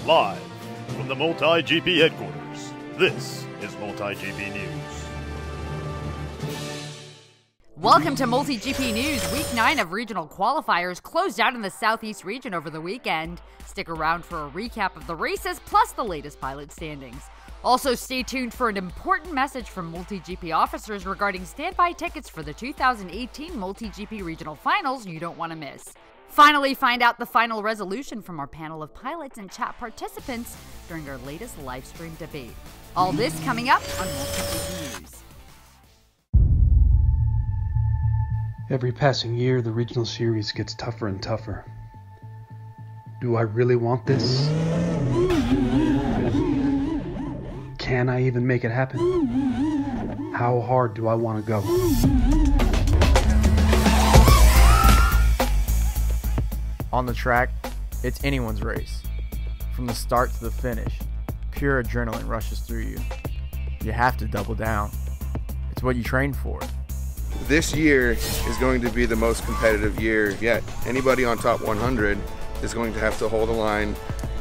Live from the MultiGP headquarters, this is MultiGP News. Welcome to MultiGP News. Week 9 of regional qualifiers closed out in the Southeast region over the weekend. Stick around for a recap of the races plus the latest pilot standings. Also, stay tuned for an important message from MultiGP officers regarding standby tickets for the 2018 MultiGP Regional Finals you don't want to miss. Finally, find out the final resolution from our panel of pilots and chat participants during our latest live stream debate. All this coming up on MultiGP News. Every passing year, the regional series gets tougher and tougher. Do I really want this? Can I even make it happen? How hard do I want to go? On the track, it's anyone's race. From the start to the finish, pure adrenaline rushes through you. You have to double down. It's what you train for. This year is going to be the most competitive year yet. Anybody on top 100 is going to have to hold a line,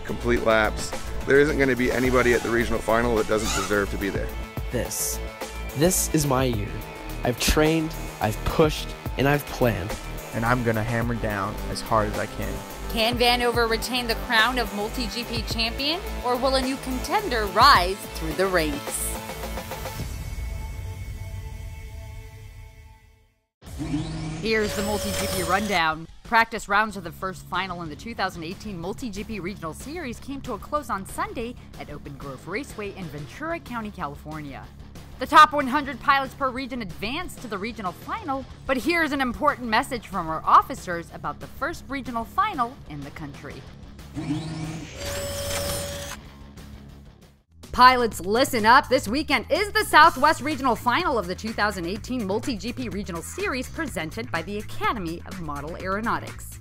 complete laps. There isn't going to be anybody at the regional final that doesn't deserve to be there. This is my year. I've trained, I've pushed, and I've planned. And I'm gonna hammer down as hard as I can. Can Vanover retain the crown of MultiGP champion, or will a new contender rise through the ranks? Here's the MultiGP rundown. Practice rounds of the first final in the 2018 MultiGP Regional Series came to a close on Sunday at Open Grove Raceway in Ventura County, California. The top 100 pilots per region advanced to the regional final, but here's an important message from our officers about the first regional final in the country. Pilots, listen up. This weekend is the SouthWest Regional Final of the 2018 MultiGP Regional Series presented by the Academy of Model Aeronautics.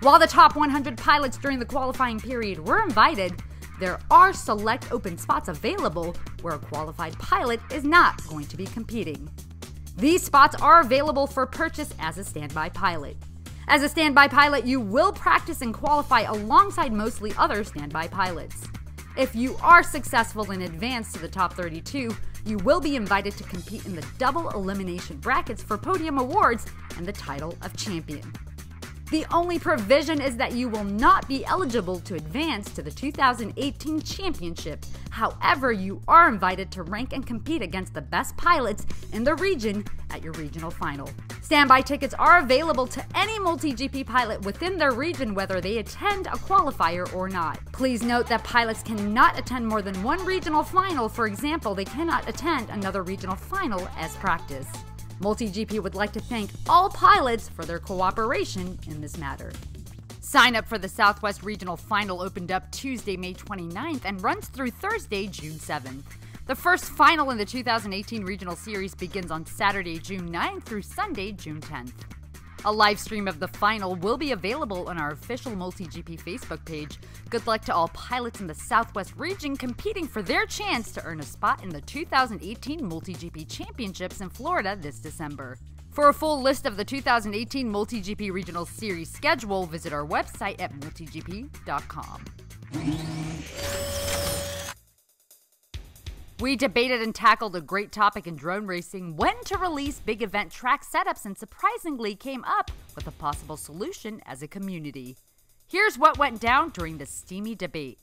While the top 100 pilots during the qualifying period were invited, there are select open spots available where a qualified pilot is not going to be competing. These spots are available for purchase as a standby pilot. As a standby pilot, you will practice and qualify alongside mostly other standby pilots. If you are successful and advance to the top 32, you will be invited to compete in the double elimination brackets for podium awards and the title of champion. The only provision is that you will not be eligible to advance to the 2018 championship. However, you are invited to rank and compete against the best pilots in the region at your regional final. Standby tickets are available to any MultiGP pilot within their region, whether they attend a qualifier or not. Please note that pilots cannot attend more than one regional final. For example, they cannot attend another regional final as practice. MultiGP would like to thank all pilots for their cooperation in this matter. Sign up for the Southwest Regional Final opened up Tuesday, May 29th and runs through Thursday, June 7th. The first final in the 2018 Regional Series begins on Saturday, June 9th through Sunday, June 10th. A live stream of the final will be available on our official MultiGP Facebook page. Good luck to all pilots in the Southwest region competing for their chance to earn a spot in the 2018 MultiGP Championships in Florida this December. For a full list of the 2018 MultiGP Regional Series schedule, visit our website at multigp.com. We debated and tackled a great topic in drone racing: when to release big event track setups, and surprisingly came up with a possible solution as a community. Here's what went down during the steamy debate.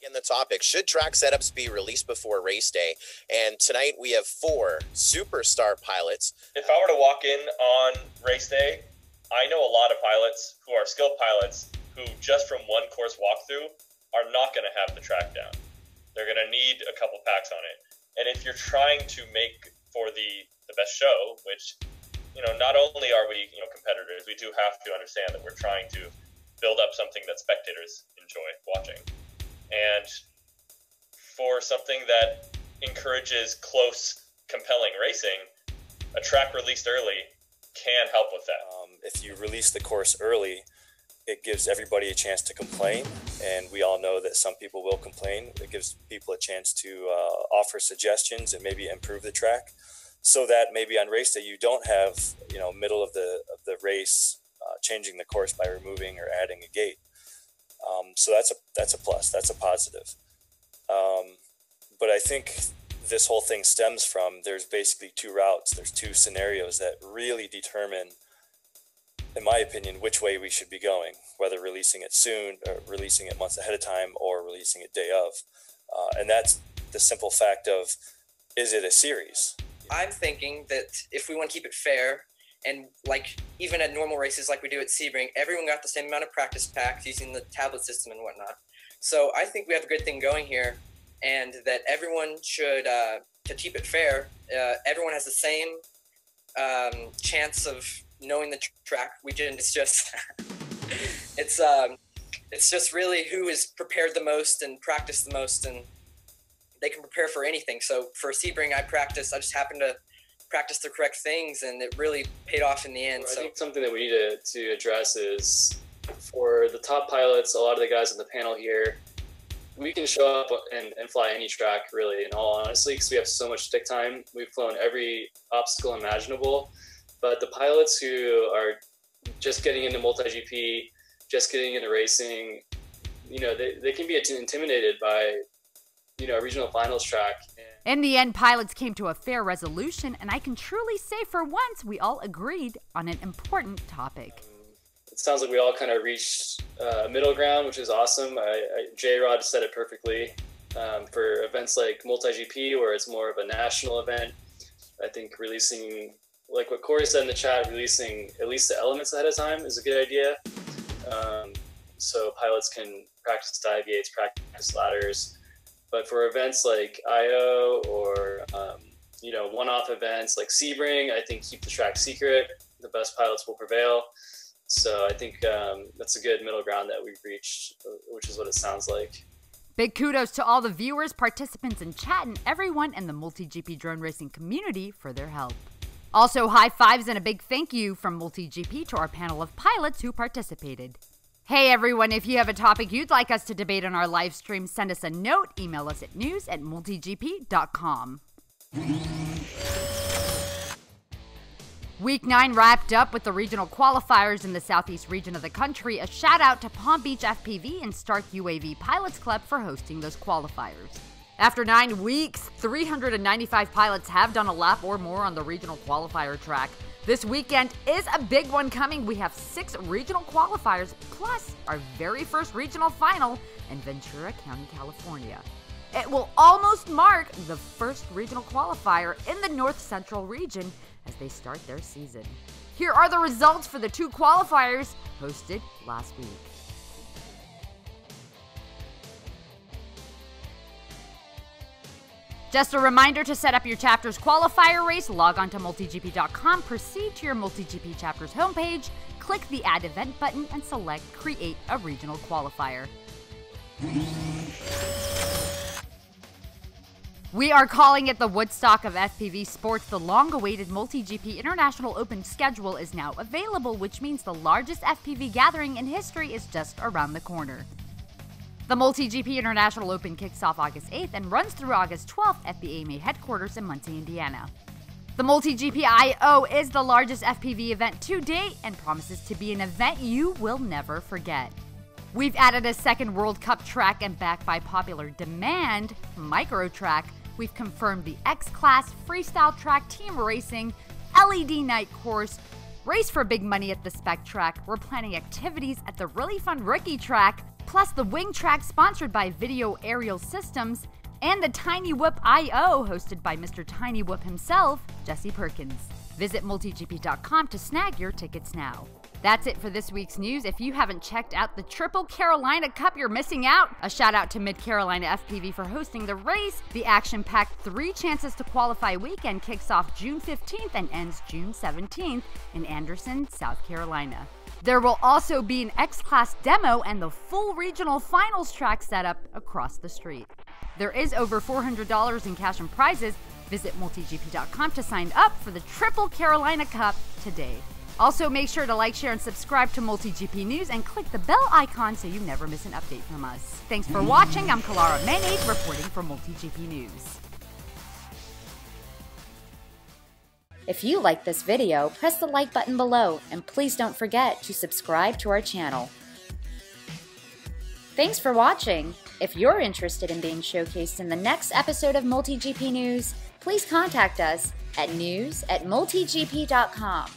In the topic, should track setups be released before race day? And tonight we have 4 superstar pilots. If I were to walk in on race day, I know a lot of pilots who are skilled pilots who just from one course walkthrough are not going to have the track down. They're going to need a couple packs on it. And if you're trying to make for the best show, which, not only are we, competitors, we do have to understand that we're trying to build up something that spectators enjoy watching. And for something that encourages close, compelling racing, a track released early can help with that. If you release the course early, it gives everybody a chance to complain, and we all know that some people will complain. It gives people a chance to offer suggestions and maybe improve the track, so that maybe on race day you don't have middle of the race changing the course by removing or adding a gate. So that's a plus. That's a positive. But I think this whole thing stems from, there's basically two routes. There's two scenarios that really determine, in my opinion, which way we should be going, whether releasing it soon or releasing it months ahead of time or releasing it day of. And that's the simple fact of, is it a series? I'm thinking that if we want to keep it fair, and like even at normal races like we do at Sebring, everyone got the same amount of practice packs using the tablet system and whatnot. So I think we have a good thing going here, and that everyone should, to keep it fair, everyone has the same chance of knowing the track. It's just, it's just really who is prepared the most and practiced the most, and they can prepare for anything. So for Sebring, I just happened to practice the correct things, and it really paid off in the end. I think something that we need to address is, for the top pilots, a lot of the guys on the panel here, we can show up and fly any track, really, in all honesty, because we have so much stick time. We've flown every obstacle imaginable. But the pilots who are just getting into MultiGP, just getting into racing, they can be intimidated by, a regional finals track. In the end, pilots came to a fair resolution, and I can truly say for once we all agreed on an important topic. It sounds like we all kind of reached middle ground, which is awesome. J-Rod said it perfectly. For events like MultiGP, where it's more of a national event, I think releasing, like what Corey said in the chat, releasing at least the elements ahead of time is a good idea. So pilots can practice dive gates, practice ladders. But for events like IO or, one-off events like Sebring, I think keep the track secret. The best pilots will prevail. So I think that's a good middle ground that we've reached, which is what it sounds like. Big kudos to all the viewers, participants in chat, and everyone in the MultiGP drone racing community for their help. Also, high fives and a big thank you from MultiGP to our panel of pilots who participated. Hey everyone, if you have a topic you'd like us to debate on our live stream, send us a note, email us at news@multigp.com. Week 9 wrapped up with the regional qualifiers in the southeast region of the country. A shout out to Palm Beach FPV and Stark UAV Pilots Club for hosting those qualifiers. After 9 weeks, 395 pilots have done a lap or more on the regional qualifier track. This weekend is a big one coming. We have 6 regional qualifiers, plus our very first regional final in Ventura County, California. It will almost mark the first regional qualifier in the North Central region as they start their season. Here are the results for the 2 qualifiers hosted last week. Just a reminder to set up your chapter's qualifier race, log on to multigp.com, proceed to your MultiGP chapter's homepage, click the Add Event button, and select Create a Regional Qualifier. We are calling it the Woodstock of FPV sports. The long-awaited MultiGP International Open schedule is now available, which means the largest FPV gathering in history is just around the corner. The MultiGP International Open kicks off August 8th and runs through August 12th at the AMA headquarters in Muncie, Indiana. The MultiGP IO is the largest FPV event to date and promises to be an event you will never forget. We've added a second World Cup track, and backed by popular demand, Micro Track, we've confirmed the X-Class, Freestyle track, team racing, LED night course, race for big money at the Spec track. We're planning activities at the really fun Ricky track, plus the Wing track sponsored by Video Aerial Systems, and the Tiny Whoop I.O. hosted by Mr. Tiny Whoop himself, Jesse Perkins. Visit multigp.com to snag your tickets now. That's it for this week's news. If you haven't checked out the Triple Carolina Cup, you're missing out. A shout out to Mid-Carolina FPV for hosting the race. The action-packed 3 chances to qualify weekend kicks off June 15th and ends June 17th in Anderson, South Carolina. There will also be an X-Class demo and the full regional finals track setup across the street. There is over $400 in cash and prizes. Visit multigp.com to sign up for the Triple Carolina Cup today. Also, make sure to like, share, and subscribe to MultiGP News and click the bell icon so you never miss an update from us. Thanks for watching. I'm Kalara Menade reporting for MultiGP News. If you like this video, press the like button below, and please don't forget to subscribe to our channel. Thanks for watching. If you're interested in being showcased in the next episode of MultiGP News, please contact us at news@multigp.com.